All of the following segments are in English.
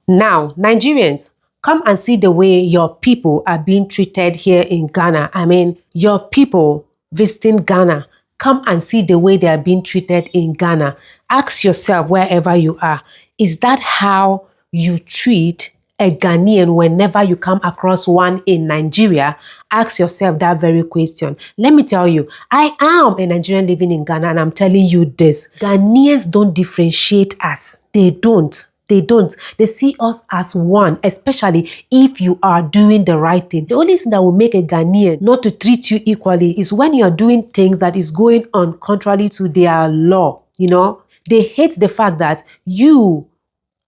Now, Nigerians, come and see the way your people are being treated here in Ghana. I mean, your people visiting Ghana, come and see the way they are being treated in Ghana. Ask yourself wherever you are, is that how you treat a Ghanaian whenever you come across one in Nigeria? Ask yourself that very question. Let me tell you, I am a Nigerian living in Ghana, and I'm telling you this. Ghanaians don't differentiate us. They don't. They don't. They see us as one, especially if you are doing the right thing. The only thing that will make a Ghanaian not to treat you equally is when you're doing things that is going on contrary to their law. You know, they hate the fact that you,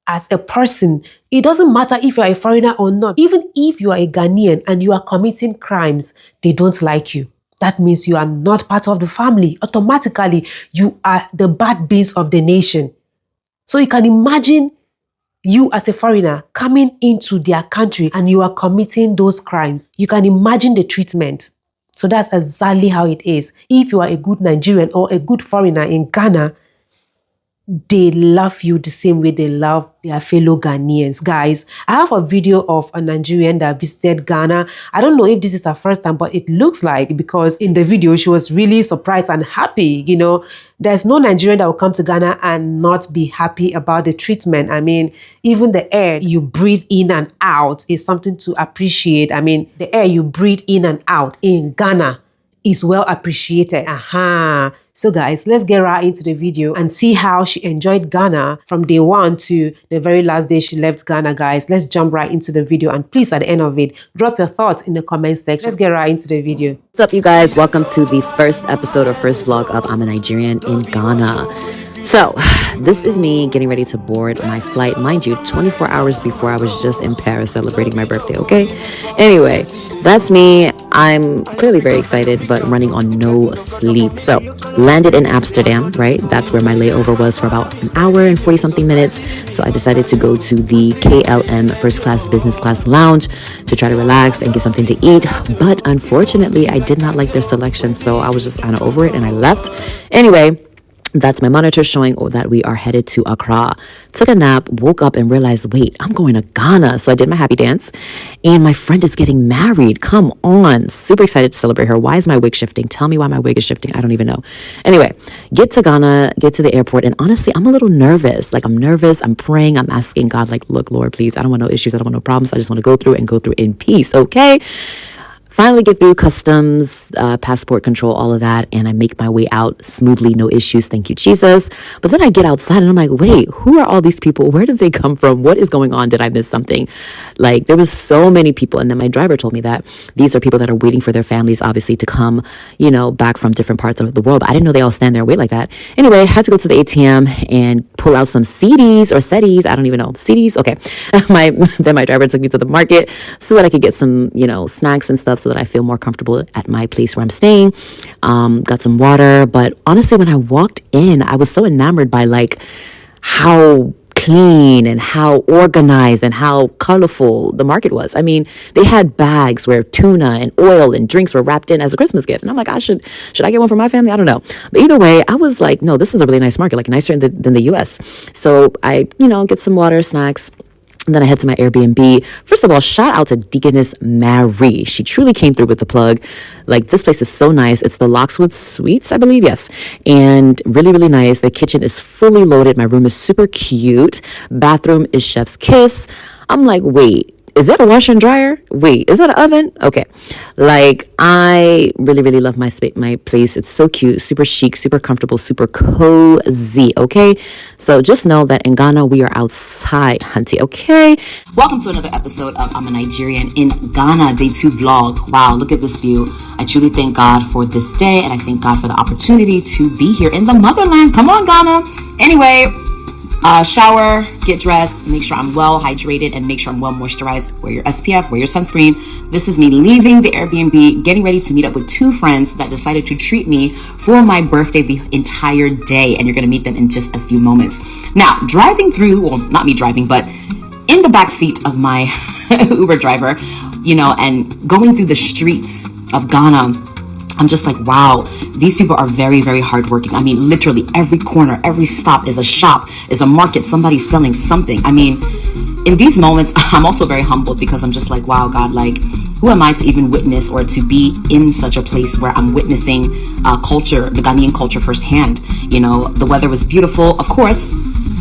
as a person, it doesn't matter if you're a foreigner or not. Even if you are a Ghanaian and you are committing crimes, they don't like you. That means you are not part of the family. Automatically, you are the bad beings of the nation. So you can imagine you as a foreigner coming into their country and you are committing those crimes. You can imagine the treatment. So that's exactly how it is. If you are a good Nigerian or a good foreigner in Ghana, they love you the same way they love their fellow Ghanaians. Guys, I have a video of a Nigerian that visited Ghana. I don't know if this is her first time, but it looks like, because in the video, she was really surprised and happy. You know, there's no Nigerian that will come to Ghana and not be happy about the treatment. I mean, even the air you breathe in and out is something to appreciate. I mean, the air you breathe in and out in Ghana is well appreciated. So guys, let's get right into the video and see how she enjoyed Ghana from day one to the very last day she left Ghana, guys. Let's jump right into the video, and please, at the end of it, drop your thoughts in the comment section. Let's get right into the video. What's up, you guys? Welcome to the first episode or first vlog of I'm a Nigerian in Ghana. So this is me getting ready to board my flight, mind you, 24 hours before I was just in Paris celebrating my birthday, okay? Anyway, that's me. I'm clearly very excited, but running on no sleep. So landed in Amsterdam, right? That's where my layover was for about an hour and 40 something minutes. So I decided to go to the KLM first class business class lounge to try to relax and get something to eat. But unfortunately, I did not like their selection. So I was just kind of over it and I left. Anyway, that's my monitor showing that we are headed to Accra. Took a nap, woke up and realized, wait, I'm going to Ghana. So I did my happy dance and my friend is getting married. Come on. Super excited to celebrate her. Why is my wig shifting? Tell me why my wig is shifting. I don't even know. Anyway, get to Ghana, get to the airport. And honestly, I'm a little nervous. Like, I'm nervous. I'm praying. I'm asking God, like, look, Lord, please, I don't want no issues. I don't want no problems. I just want to go through in peace. Okay. Finally get through customs, passport control, all of that, and I make my way out smoothly, no issues, thank you, Jesus. But then I get outside and I'm like, wait, who are all these people? Where did they come from? What is going on? Did I miss something? Like, there was so many people, and then my driver told me that these are people that are waiting for their families, obviously, to come, you know, back from different parts of the world. But I didn't know they all stand there and wait like that. Anyway, I had to go to the ATM and pull out some CDs or SETIs, I don't even know, CDs, okay. Then my driver took me to the market so that I could get some, you know, snacks and stuff so that I feel more comfortable at my place where I'm staying. Got some water, but honestly, when I walked in, I was so enamored by like how clean and how organized and how colorful the market was. I mean, they had bags where tuna and oil and drinks were wrapped in as a Christmas gift. And I'm like, should I get one for my family? I don't know. But either way, I was like, no, this is a really nice market, like nicer than the US. So I, you know, get some water, snacks. And then I head to my Airbnb. First of all, shout out to Deaconess Mary. She truly came through with the plug. Like, this place is so nice. It's the Lockswood Suites, I believe. Yes. And really, really nice. The kitchen is fully loaded. My room is super cute. Bathroom is chef's kiss. I'm like, wait, is that a washer and dryer? Wait, is that an oven? Okay. Like, I really, really love my place. It's so cute, super chic, super comfortable, super cozy. Okay. So just know that in Ghana, we are outside, hunty. Okay. Welcome to another episode of I'm a Nigerian in Ghana, day 2 vlog. Wow. Look at this view. I truly thank God for this day. And I thank God for the opportunity to be here in the motherland. Come on, Ghana. Anyway, shower, get dressed, make sure I'm well hydrated and make sure I'm well moisturized. Wear your SPF, wear your sunscreen. This is me leaving the Airbnb, getting ready to meet up with 2 friends that decided to treat me for my birthday the entire day. And you're going to meet them in just a few moments. Now, driving through, well, not me driving, but in the back seat of my Uber driver, you know, and going through the streets of Ghana, I'm just like, wow, these people are very, very hardworking. I mean, literally every corner, every stop is a shop, is a market, somebody's selling something. I mean, in these moments, I'm also very humbled because I'm just like, wow, God, like, who am I to even witness or to be in such a place where I'm witnessing culture, the Ghanaian culture firsthand? You know, the weather was beautiful. Of course,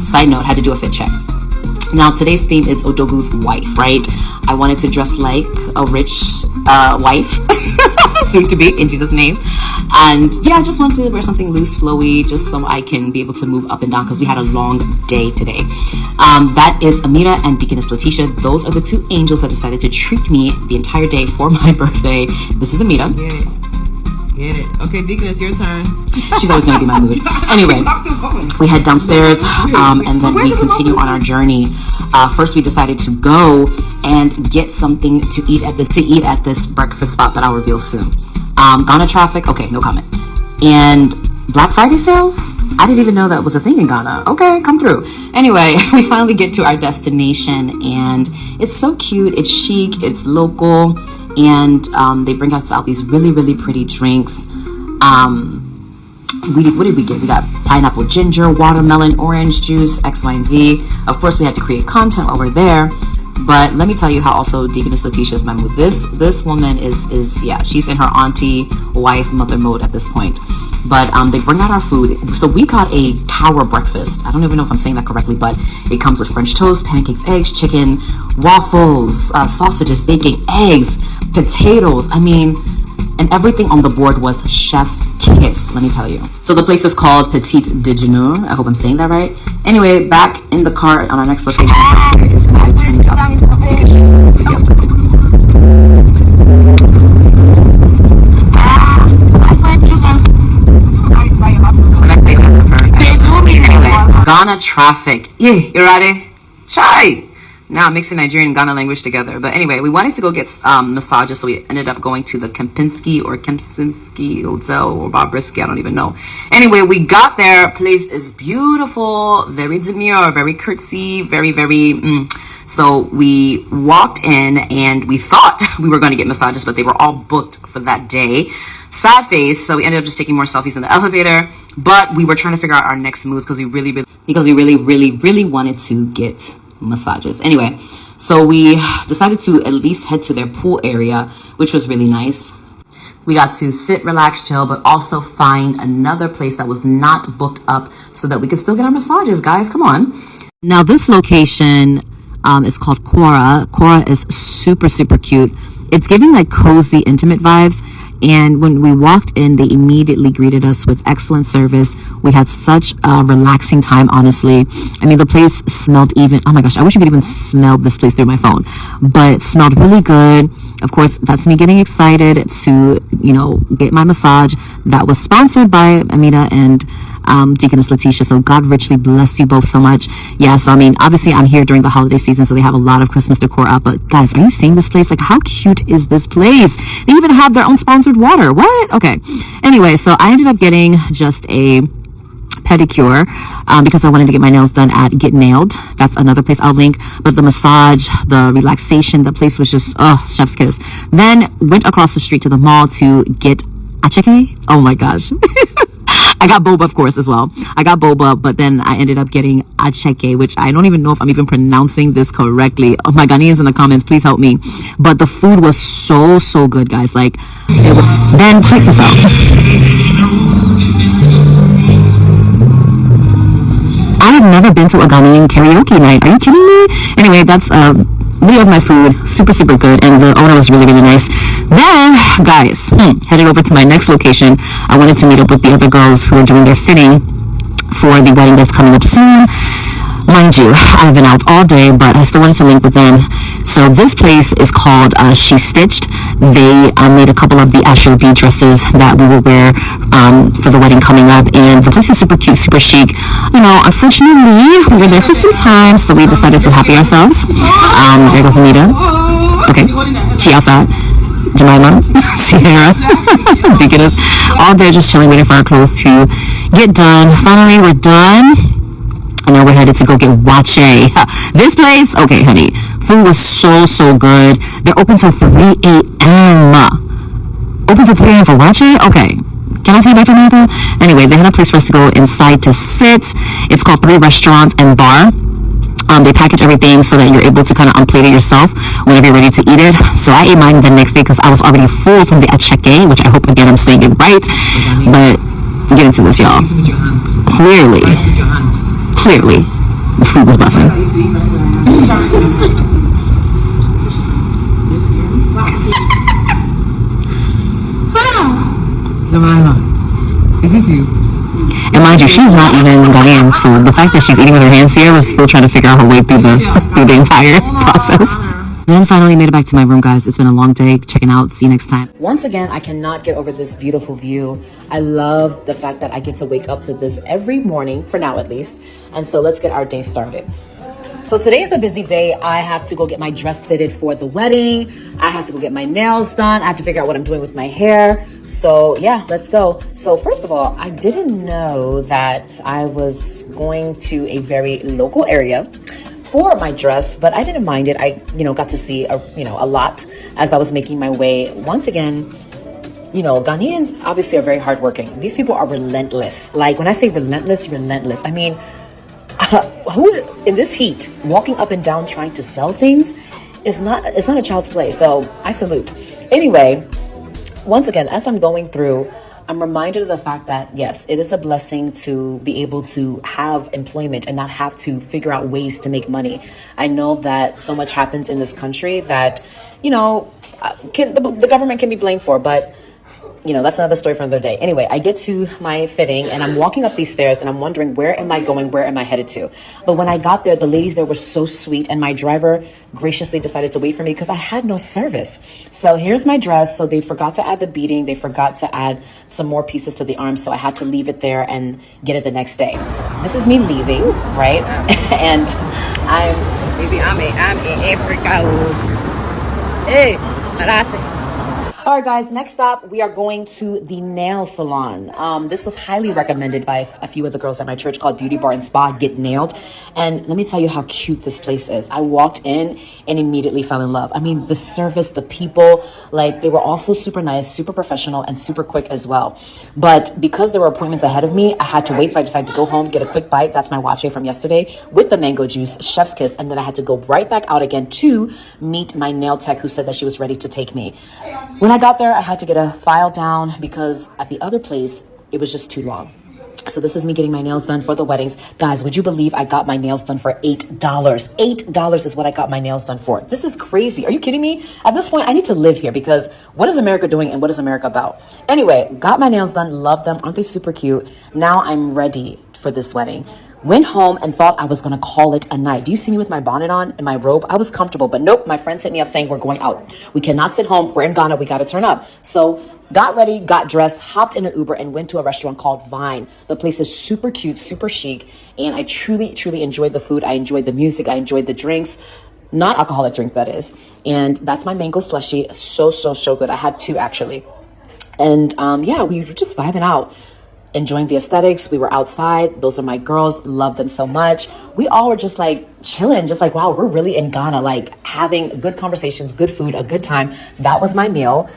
side note, had to do a fit check. Now, today's theme is Odogu's wife, right? I wanted to dress like a rich wife, soon to be, in Jesus' name. And yeah, I just wanted to wear something loose, flowy, just so I can be able to move up and down because we had a long day today. That is Amira and Deaconess Letitia. Those are the two angels that decided to treat me the entire day for my birthday. This is Amira. Get it. Okay, Deaconess, your turn. She's always going to be my mood. Anyway, we head downstairs and then we continue on our journey. First, we decided to go and get something to eat at this breakfast spot that I'll reveal soon. Ghana traffic, okay, no comment. And Black Friday sales? I didn't even know that was a thing in Ghana. Okay, come through. Anyway, we finally get to our destination and it's so cute. It's chic, it's local. And they bring us out these really, really pretty drinks. What did we get? We got pineapple ginger, watermelon, orange juice, X, Y, and Z. Of course, we had to create content while we're there. But let me tell you how also Deaconess Letitia is my mood. This woman is yeah, she's in her auntie, wife, mother mode at this point. But they bring out our food. So we got a tower breakfast. I don't even know if I'm saying that correctly, but it comes with French toast, pancakes, eggs, chicken, waffles, sausages, bacon, eggs, potatoes. I mean, and everything on the board was chef's kiss, let me tell you. So the place is called Petit Déjeuner. I hope I'm saying that right. Anyway, back in the car on our next location is an iTunes because she's really upset. Ghana traffic. Yeah, you ready? Chai. Now I'm mixing Nigerian and Ghana language together. But anyway, we wanted to go get massages, so we ended up going to the Kempinski Hotel or Bobrisky, I don't even know. Anyway, we got there. Place is beautiful, very demure, very curtsy, very, very... So we walked in and we thought we were going to get massages, but they were all booked for that day. Sad face, so we ended up just taking more selfies in the elevator. But we were trying to figure out our next moves because we really wanted to get massages. Anyway, so we decided to at least head to their pool area, which was really nice. We got to sit, relax, chill, but also find another place that was not booked up so that we could still get our massages, guys. Come on. Now, this location is called Cora. Cora is super, super cute. It's giving like cozy, intimate vibes. And when we walked in, they immediately greeted us with excellent service. We had such a relaxing time, honestly. I mean, the place smelled even, oh my gosh, I wish you could even smell this place through my phone. But it smelled really good. Of course, that's me getting excited to, you know, get my massage. That was sponsored by Amina and Deaconess Letitia. So God richly bless you both so much. Yes, I mean, obviously I'm here during the holiday season, so they have a lot of Christmas decor up. But guys, are you seeing this place? Like, how cute is this place? They even have their own sponsored water. What? Okay. Anyway, so I ended up getting just a pedicure because I wanted to get my nails done at Get Nailed. That's another place I'll link. But the massage, the relaxation, the place was just, oh, chef's kiss. Then went across the street to the mall to get acheke. Oh my gosh. I got boba, of course, as well. I got boba, but then I ended up getting acheke, which I don't even know if I'm even pronouncing this correctly. Oh, my Ghanaians in the comments, please help me. But the food was so, so good, guys. Like, then check this out. I have never been to a Ghanaian karaoke night. Are you kidding me? Anyway, that's video of my food, super, super good, and the owner was really, really nice. Then, guys, headed over to my next location. I wanted to meet up with the other girls who are doing their fitting for the wedding that's coming up soon. Mind you, I've been out all day, but I still wanted to link with them. So this place is called She Stitched. They made a couple of the Astro B dresses that we will wear for the wedding coming up, and the place is super cute, super chic. You know, unfortunately, we were there for some time, so we decided to happy ourselves. There goes Anita. Okay, she outside. Jemima, Sierra, Deaconess, all there just chilling, waiting for our clothes to get done. Finally, we're done. And now we're headed to go get wache. This place, okay, honey, food was so, so good. They're open till 3 a.m. Open till 3 a.m. for what shit? Okay. Can I take you back to America? Anyway, they had a place for us to go inside to sit. It's called 3 Restaurants and Bar. They package everything so that you're able to kind of unplate it yourself whenever you're ready to eat it. So I ate mine the next day because I was already full from the acheke, which I hope again I'm saying it right. But get into this, y'all. Clearly, the food was busting. Jemima, is this you? And mind you, she's not even Ghanaian, so the fact that she's eating with her hands here was still trying to figure out her way through the entire process. Then finally made it back to my room, guys. It's been a long day. Checking out. See you next time. Once again, I cannot get over this beautiful view. I love the fact that I get to wake up to this every morning, for now at least. And so let's get our day started. So today is a busy day. I have to go get my dress fitted for the wedding. I have to go get my nails done. I have to figure out what I'm doing with my hair. So yeah, let's go. So first of all, I didn't know that I was going to a very local area for my dress, but I didn't mind it. I, got to see a lot as I was making my way. Once again, Ghanaians obviously are very hardworking. These people are relentless. Like when I say relentless. I mean, who in this heat walking up and down trying to sell things it's not a child's play. So I salute. Anyway, once again, as I'm going through, I'm reminded of the fact that yes, it is a blessing to be able to have employment and not have to figure out ways to make money. I know that so much happens in this country that the government can be blamed for, but that's another story for another day. Anyway, I get to my fitting and I'm walking up these stairs and I'm wondering, where am I going? Where am I headed to? But when I got there, the ladies there were so sweet and my driver graciously decided to wait for me because I had no service. So here's my dress. So they forgot to add the beading. They forgot to add some more pieces to the arms. So I had to leave it there and get it the next day. This is me leaving, right? And I'm in Africa. Hey, Marase. All right, guys, next stop, we are going to the nail salon. This was highly recommended by a few of the girls at my church called Beauty Bar and Spa, Get Nailed. And let me tell you how cute this place is. I walked in and immediately fell in love. I mean, the service, the people, they were also super nice, super professional, and super quick as well. But because there were appointments ahead of me, I had to wait. So I decided to go home, get a quick bite. That's my wache from yesterday with the mango juice, chef's kiss. And then I had to go right back out again to meet my nail tech who said that she was ready to take me. When I got there, I had to get a file down because at the other place, it was just too long. So this is me getting my nails done for the weddings. Guys, would you believe I got my nails done for $8? $8 is what I got my nails done for. This is crazy. Are you kidding me? At this point, I need to live here because what is America doing and what is America about? Anyway, got my nails done. Love them. Aren't they super cute? Now I'm ready for this wedding. Went home and thought I was going to call it a night. Do you see me with my bonnet on and my robe? I was comfortable, but nope. My friends hit me up saying we're going out. We cannot sit home. We're in Ghana. We got to turn up. So got ready, got dressed, hopped in an Uber and went to a restaurant called Vine. The place is super cute, super chic. And I truly, truly enjoyed the food. I enjoyed the music. I enjoyed the drinks. Not alcoholic drinks, that is. And that's my mango slushie. So good. I had 2 actually. And yeah, we were just vibing out. Enjoying the aesthetics. We were outside. Those are my girls. Love them so much. We all were just chilling, just wow, we're really in Ghana, having good conversations, good food, a good time. That was my meal.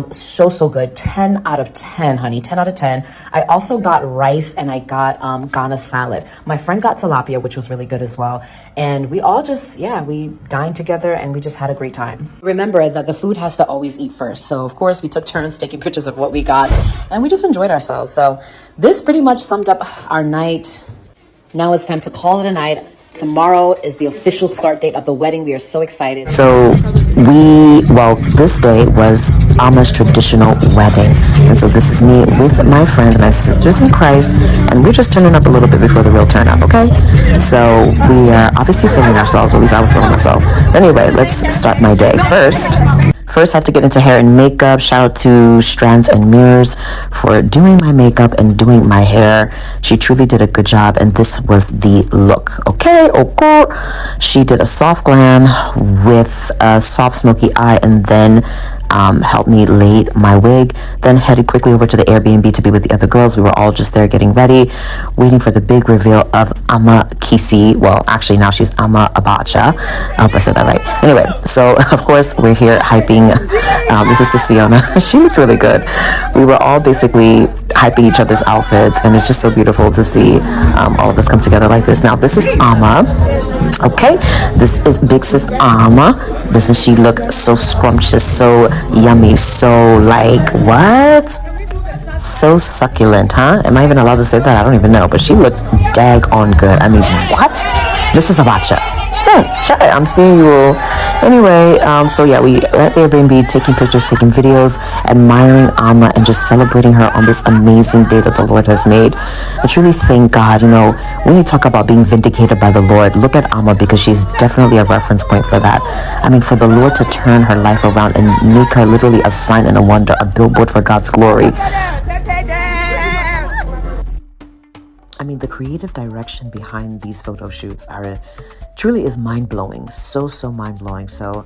So good. 10 out of 10, honey. 10 out of 10. I also got rice and I got Ghana salad. My friend got tilapia, which was really good as well. And we all just, we dined together and we just had a great time. Remember that the food has to always eat first. So of course we took turns taking pictures of what we got and we just enjoyed ourselves. So this pretty much summed up our night. Now it's time to call it a night. Tomorrow is the official start date of the wedding. We are so excited. So this day was Alma's traditional wedding. And so this is me with my friends, my sisters in Christ, and we're just turning up a little bit before the real turn up, okay? So we are obviously feeling ourselves, or at least I was feeling myself. But anyway, let's start my day. First, I had to get into hair and makeup. Shout out to Strands and Mirrors for doing my makeup and doing my hair. She truly did a good job, and this was the look. Okay. She did a soft glam with a soft smoky eye, and then helped me lay my wig, then headed quickly over to the Airbnb to be with the other girls. We were all just there getting ready, waiting for the big reveal of Ama Kisi. Well, actually now she's Ama Abacha. I hope I said that right. Anyway, so of course we're here hyping. This is Sis Fiona. She looked really good. We were all basically hyping each other's outfits, and it's just so beautiful to see all of us come together like this. Now this is Ama. Okay, this is big sis Ama. Doesn't she look so scrumptious, so yummy, so like what? So succulent, huh? Am I even allowed to say that? I don't even know, but she looked daggone good. I mean, what? Mrs. Abacha. Sure, I'm seeing you all. Anyway, so yeah, we were at the Airbnb taking pictures, taking videos, admiring Ama, and just celebrating her on this amazing day that the Lord has made. I truly thank God. You know, when you talk about being vindicated by the Lord, look at Ama, because she's definitely a reference point for that. I mean, for the Lord to turn her life around and make her literally a sign and a wonder, a billboard for God's glory. I mean, the creative direction behind these photo shoots truly is mind-blowing. So mind-blowing. So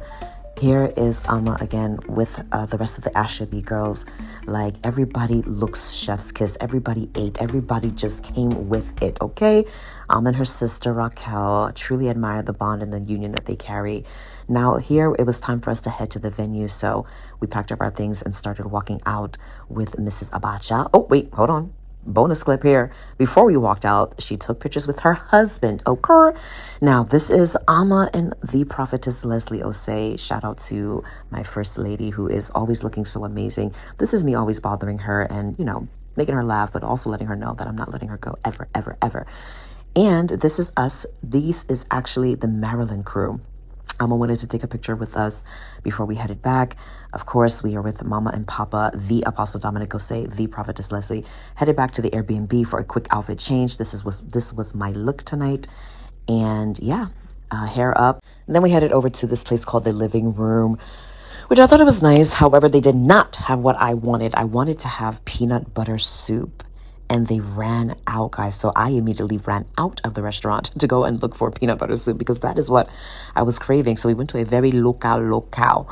here is Ama again with the rest of the Ashabi girls. Like, everybody looks chef's kiss. Everybody ate. Everybody just came with it, okay? And her sister Raquel, truly admire the bond and the union that they carry. Now here it was time for us to head to the venue, so we packed up our things and started walking out with Mrs. Abacha. Oh, wait, hold on. Bonus clip here. Before we walked out, she took pictures with her husband, okay? Now, this is Ama and the prophetess Leslie Osei. Shout out to my first lady, who is always looking so amazing. This is me always bothering her and, you know, making her laugh, but also letting her know that I'm not letting her go ever. And this is us. This is actually the Maryland crew. Ama wanted to take a picture with us before we headed back. Of course, we are with Mama and Papa, the Apostle Dominic Osei, the Prophetess Leslie, headed back to the Airbnb for a quick outfit change. This was my look tonight. And yeah, hair up. And then we headed over to this place called the Living Room, which I thought it was nice. However, they did not have what I wanted. I wanted to have peanut butter soup. And they ran out, guys. So I immediately ran out of the restaurant to go and look for peanut butter soup, because that is what I was craving. So we went to a very local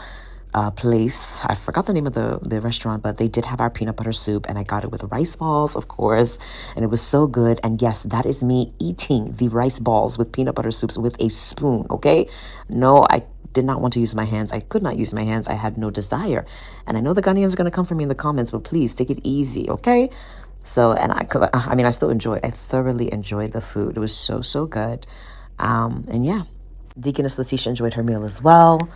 place. I forgot the name of the restaurant, but they did have our peanut butter soup, and I got it with rice balls, of course, and it was so good. And yes, that is me eating the rice balls with peanut butter soups with a spoon, okay? No, I did not want to use my hands. I could not use my hands. I had no desire. And I know the Ghanaians are going to come for me in the comments, but please take it easy, okay? So, and I still enjoyed. I thoroughly enjoyed the food. It was so good. And yeah, Deaconess Letitia enjoyed her meal as well.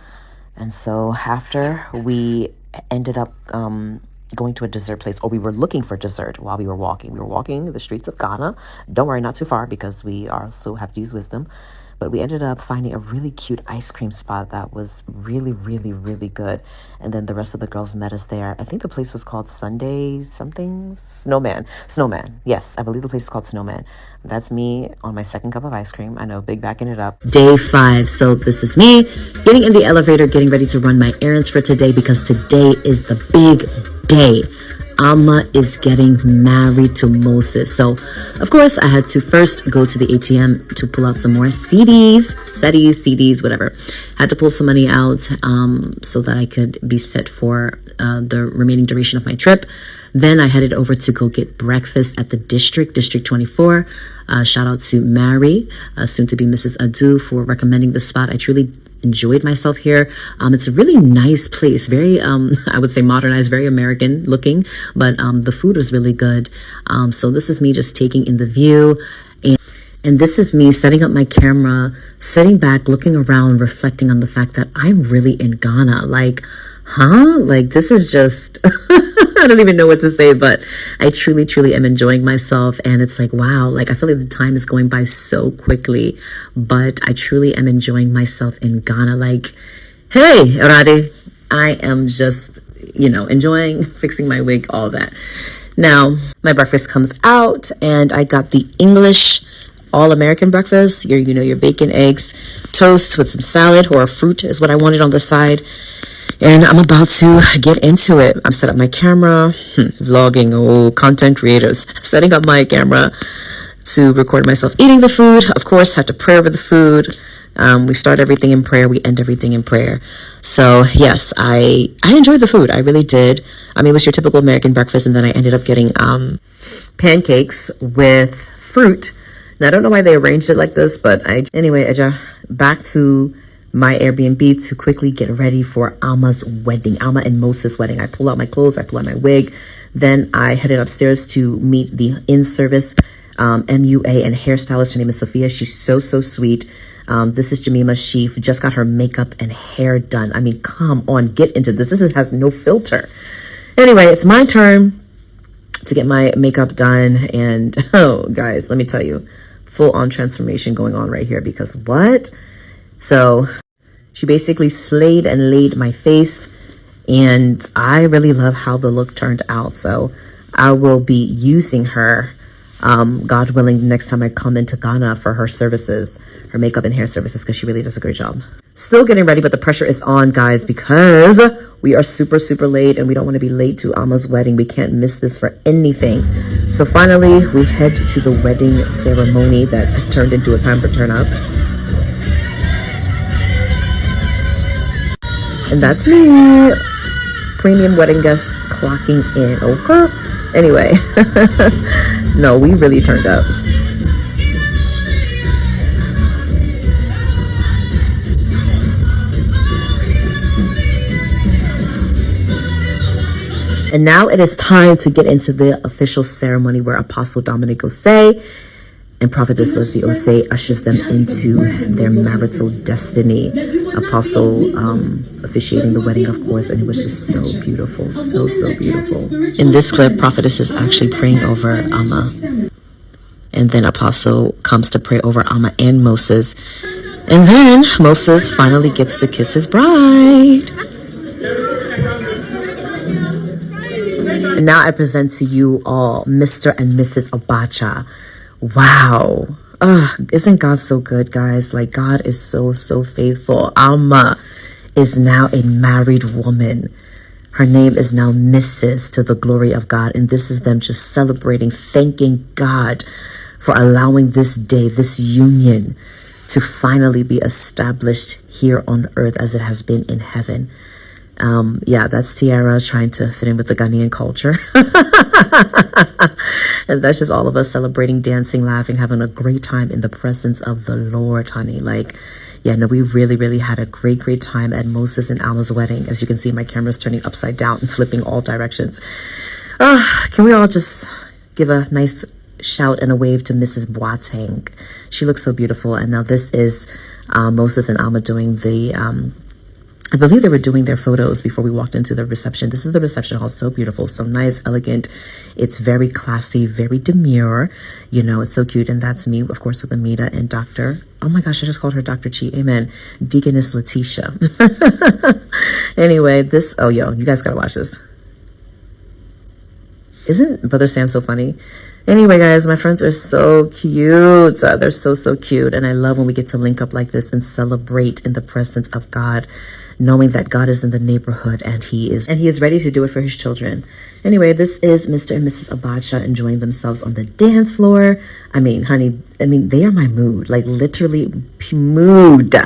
And so after, we ended up going to a dessert place, or we were looking for dessert while we were walking. We were walking the streets of Ghana. Don't worry, not too far, because we also have to use wisdom. But we ended up finding a really cute ice cream spot that was really good. And then the rest of the girls met us there. I think the place was called Sunday something? Snowman. Yes, I believe the place is called Snowman. That's me on my second cup of ice cream. I know, big backing it up. Day 5. So this is me getting in the elevator, getting ready to run my errands for today, because today is the big day. Ama is getting married to Moses. So, of course, I had to first go to the ATM to pull out some more CDs, whatever. Had to pull some money out so that I could be set for the remaining duration of my trip. Then I headed over to go get breakfast at the District 24. Shout out to Mary, soon to be Mrs. Adu, for recommending the spot. I truly enjoyed myself here. It's a really nice place, very I would say modernized, very American looking, but the food was really good. So this is me just taking in the view, and this is me setting up my camera, sitting back, looking around, reflecting on the fact that I'm really in Ghana. Like, this is just I don't even know what to say, but I truly am enjoying myself. And it's like, wow, like I feel like the time is going by so quickly, but I truly am enjoying myself in Ghana. Like, hey, Rade, I am just, enjoying fixing my wig, all that. Now, my breakfast comes out, and I got the English all-American breakfast. Your bacon, eggs, toast with some salad, or fruit is what I wanted on the side. And I'm about to get into it. I'm setting up my camera, vlogging, content creators. Setting up my camera to record myself eating the food. Of course, had to pray over the food, We start everything in prayer. We end everything in prayer. So yes, I enjoyed the food. I really did. I mean, it was your typical American breakfast, and then I ended up getting pancakes with fruit. And I don't know why they arranged it like this, but anyway, Eja, back to my Airbnb to quickly get ready for Alma's wedding, Alma and Moses' wedding. I pull out my clothes, I pull out my wig. Then I headed upstairs to meet the in-service MUA and hairstylist. Her name is Sophia. She's so sweet. This is Jemima. She just got her makeup and hair done. I mean, come on, get into this. This has no filter. Anyway, it's my turn to get my makeup done. And oh, guys, let me tell you, full-on transformation going on right here, because what? So she basically slayed and laid my face, and I really love how the look turned out. So I will be using her, God willing, next time I come into Ghana for her services, her makeup and hair services, because she really does a great job. Still getting ready, but the pressure is on, guys, because we are super late, and we don't want to be late to Alma's wedding. We can't miss this for anything. So finally, we head to the wedding ceremony that turned into a time for turn up. And that's me, premium wedding guest clocking in, okay? Anyway, no, we really turned up. And now it is time to get into the official ceremony where Apostle Dominic Osei and Prophetess Leslie Osei ushers them into their marital destiny. Apostle officiating the wedding, of course, and it was just so beautiful, so beautiful. In this clip, Prophetess is actually praying over Alma, and then Apostle comes to pray over Alma and Moses, and then Moses finally gets to kiss his bride. And now I present to you all Mr. and Mrs. Abacha. Wow. Isn't God so good, guys? Like, God is so faithful. Alma is now a married woman. Her name is now Mrs. to the glory of God. And this is them just celebrating, thanking God for allowing this day, this union, to finally be established here on earth as it has been in heaven. Yeah, that's Tiara trying to fit in with the Ghanaian culture. And that's just all of us celebrating, dancing, laughing, having a great time in the presence of the Lord, honey. Like, yeah, no, we really had a great time at Moses and Alma's wedding. As you can see, my camera's turning upside down and flipping all directions. Can we all just give a nice shout and a wave to Mrs. Boateng? She looks so beautiful. And now this is Moses and Alma doing the I believe they were doing their photos before we walked into the reception. This is the reception hall. So beautiful, so nice, elegant. It's very classy, very demure. You know, it's so cute. And that's me, of course, with Amita and Dr. Oh my gosh, I just called her Dr. Chi. Amen. Deaconess Letitia. Anyway, this, oh, yo, you guys got to watch this. Isn't Brother Sam so funny? Anyway, guys, my friends are so cute. They're so cute. And I love when we get to link up like this and celebrate in the presence of God, knowing that God is in the neighborhood and he is ready to do it for his children. Anyway, this is Mr. and Mrs. Abacha enjoying themselves on the dance floor. I mean, honey, they are my mood, like literally mood.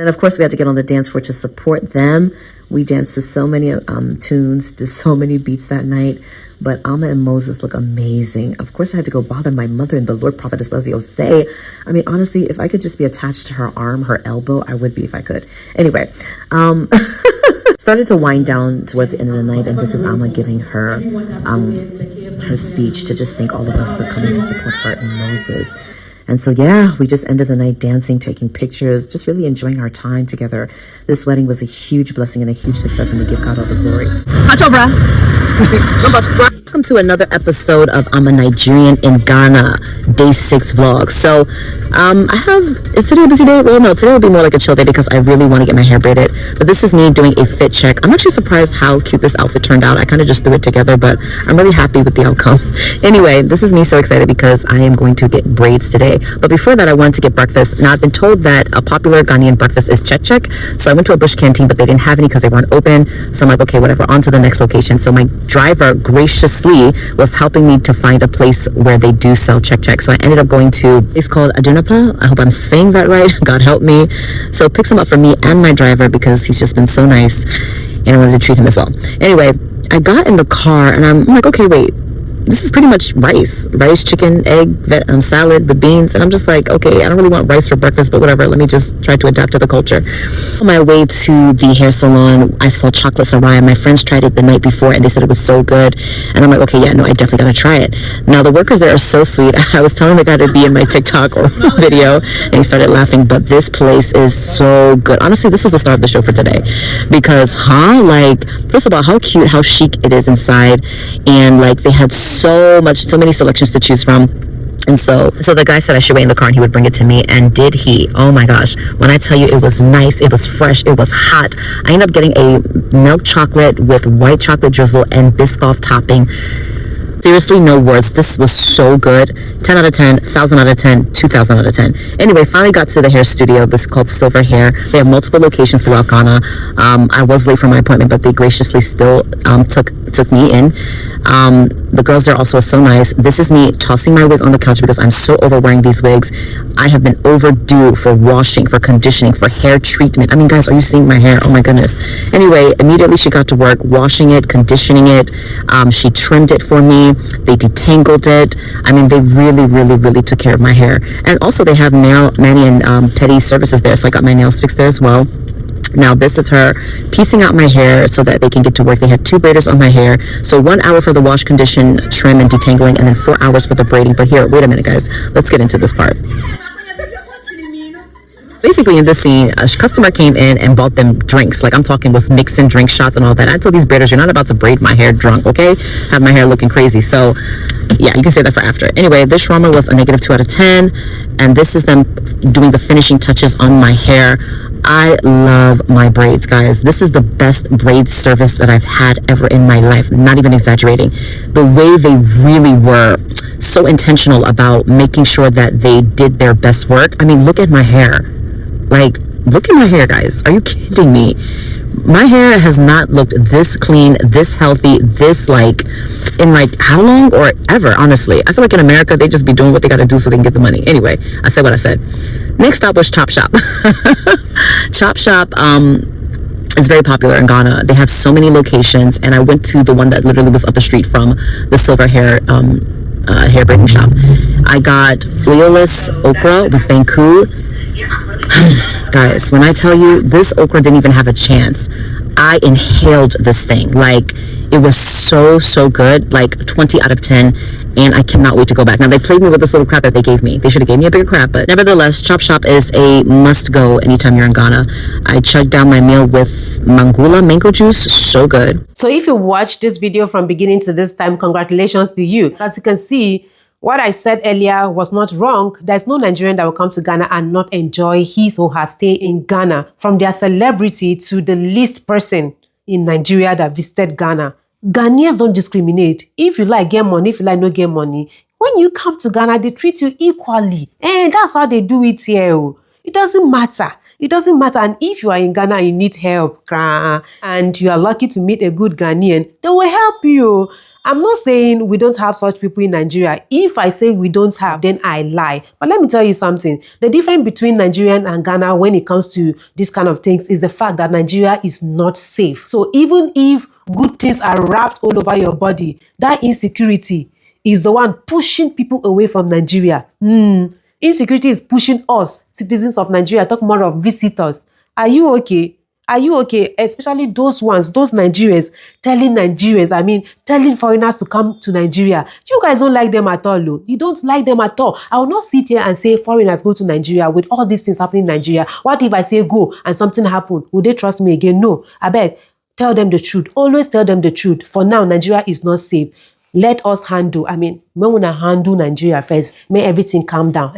And of course, we had to get on the dance floor to support them. We danced to so many tunes, to so many beats that night. But Alma and Moses look amazing. Of course, I had to go bother my mother and the Lord Prophetess Leslie Osei. I mean, honestly, if I could just be attached to her arm, her elbow, I would be if I could. Anyway, started to wind down towards the end of the night, and this is Alma giving her her speech to just thank all of us for coming to support her and Moses. And so, yeah, we just ended the night dancing, taking pictures, just really enjoying our time together. This wedding was a huge blessing and a huge success, and we give God all the glory. Welcome to another episode of I'm a Nigerian in Ghana. day 6 vlog. So is today a busy day? Well, no, today will be more like a chill day because I really want to get my hair braided. But this is me doing a fit check. I'm actually surprised how cute this outfit turned out. I kind of just threw it together, but I'm really happy with the outcome. Anyway, this is me so excited because I am going to get braids today. But before that, I wanted to get breakfast. Now, I've been told that a popular Ghanaian breakfast is chek chek. So I went to a bush canteen, but they didn't have any because they weren't open. So I'm like, okay, whatever, on to the next location. So my driver graciously was helping me to find a place where they do sell chek chek. So I ended up going to a place called Adunapa. I hope I'm saying that right. God help me. So pick some up for me and my driver because he's just been so nice and I wanted to treat him as well. Anyway, I got in the car and I'm like, okay, wait, this is pretty much rice, chicken, egg, salad, the beans. And I'm just like, okay, I don't really want rice for breakfast, but whatever. Let me just try to adapt to the culture. On my way to the hair salon, I saw chocolate Soraya. My friends tried it the night before and they said it was so good. And I'm like, okay, yeah, no, I definitely gotta try it. Now, the workers there are so sweet. I was telling the guy to be in my TikTok or video and he started laughing, but this place is so good. Honestly, this was the star of the show for today because, like, first of all, how cute, how chic it is inside. And like, they had so many selections to choose from. And so the guy said I should wait in the car and he would bring it to me. And did he? Oh my gosh. When I tell you it was nice, it was fresh, it was hot. I ended up getting a milk chocolate with white chocolate drizzle and Biscoff topping. Seriously, no words. This was so good. 10 out of 10, 1,000 out of 10, 2,000 out of 10. Anyway, finally got to the hair studio. This is called Silver Hair. They have multiple locations throughout Ghana. I was late for my appointment, but they graciously still took me in. The girls there also are so nice. This is me tossing my wig on the couch because I'm so over wearing these wigs. I have been overdue for washing, for conditioning, for hair treatment. I mean, guys, are you seeing my hair? Oh my goodness. Anyway, immediately she got to work washing it, conditioning it. She trimmed it for me. They detangled it. I mean, they really took care of my hair. And also they have nail, mani, and pedi services there. So I got my nails fixed there as well. Now, this is her piecing out my hair so that they can get to work. They had 2 braiders on my hair. So 1 hour for the wash, condition, trim, and detangling, and then 4 hours for the braiding. But here, wait a minute, guys. Let's get into this part. Basically, in this scene, a customer came in and bought them drinks. Like, I'm talking was mixing drink shots and all that. I told these braiders, you're not about to braid my hair drunk, okay? Have my hair looking crazy. So, yeah, you can say that for after. Anyway, this shawarma was a negative 2 out of 10. And this is them doing the finishing touches on my hair. I love my braids, guys. This is the best braid service that I've had ever in my life. Not even exaggerating. The way they really were so intentional about making sure that they did their best work. I mean, look at my hair. Like, look at my hair, guys. Are you kidding me? My hair has not looked this clean, this healthy, this like, in like how long or ever, honestly. I feel like in America, they just be doing what they got to do so they can get the money. Anyway, I said what I said. Next stop was Chop Shop. Chop Shop is very popular in Ghana. They have so many locations, and I went to the one that literally was up the street from the Silver Hair hair braiding shop. I got oilless okra with banku. Guys, when I tell you this okra didn't even have a chance, I inhaled this thing. Like, it was so good, like 20 out of 10, and I cannot wait to go back. Now, they played me with this little crab that they gave me. They should have gave me a bigger crab, but nevertheless, Chop Shop is a must go anytime you're in Ghana. I chugged down my meal with mangula mango juice. So good. So if you watched this video from beginning to this time, congratulations to you. As you can see, what I said earlier was not wrong. There's no Nigerian that will come to Ghana and not enjoy his or her stay in Ghana. From their celebrity to the least person in Nigeria that visited Ghana. Ghanaians don't discriminate. If you like, get money. If you like, no get money. When you come to Ghana, they treat you equally. And that's how they do it here. It doesn't matter. It doesn't matter. And if you are in Ghana and you need help, and you are lucky to meet a good Ghanaian, they will help you. I'm not saying we don't have such people in Nigeria. If I say we don't have, then I lie. But let me tell you something. The difference between Nigeria and Ghana when it comes to this kind of things is the fact that Nigeria is not safe. So even if good things are wrapped all over your body, that insecurity is the one pushing people away from Nigeria. Insecurity is pushing us, citizens of Nigeria, talk more of visitors. Are you okay? Are you okay? Especially those ones, those Nigerians, telling foreigners to come to Nigeria. You guys don't like them at all, though. You don't like them at all. I will not sit here and say foreigners go to Nigeria with all these things happening in Nigeria. What if I say go and something happen? Would they trust me again? No. I beg. Tell them the truth. Always tell them the truth. For now, Nigeria is not safe. let us handle, may we handle Nigeria first, may everything calm down,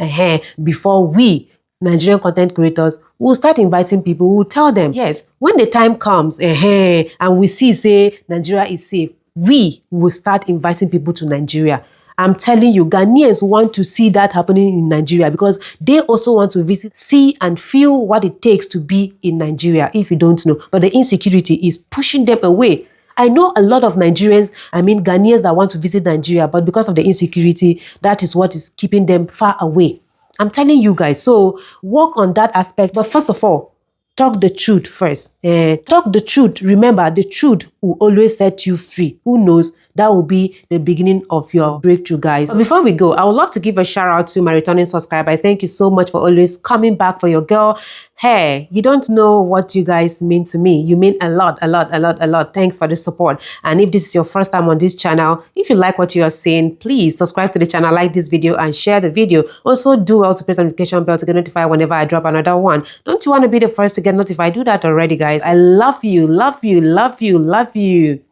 before we, Nigerian content creators, will start inviting people, we'll tell them, yes, when the time comes, and we see, say, Nigeria is safe, we will start inviting people to Nigeria. I'm telling you, Ghanaians want to see that happening in Nigeria because they also want to visit, see and feel what it takes to be in Nigeria, if you don't know. But the insecurity is pushing them away. I know a lot of Nigerians, Ghanaians that want to visit Nigeria, but because of the insecurity, that is what is keeping them far away. I'm telling you guys, so work on that aspect. But first of all, talk the truth first. Talk the truth. Remember, the truth will always set you free. Who knows? That will be the beginning of your breakthrough, guys. But before we go, I would love to give a shout out to my returning subscribers. Thank you so much for always coming back for your girl. Hey, you don't know what you guys mean to me. You mean a lot, a lot, a lot, a lot. Thanks for the support. And if this is your first time on this channel, if you like what you are saying, please subscribe to the channel, like this video, and share the video. Also, do well to press the notification bell to get notified whenever I drop another one. Don't you want to be the first to get notified? Do that already, guys. I love you, love you, love you, love you.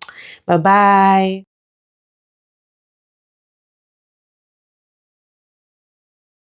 Bye-bye.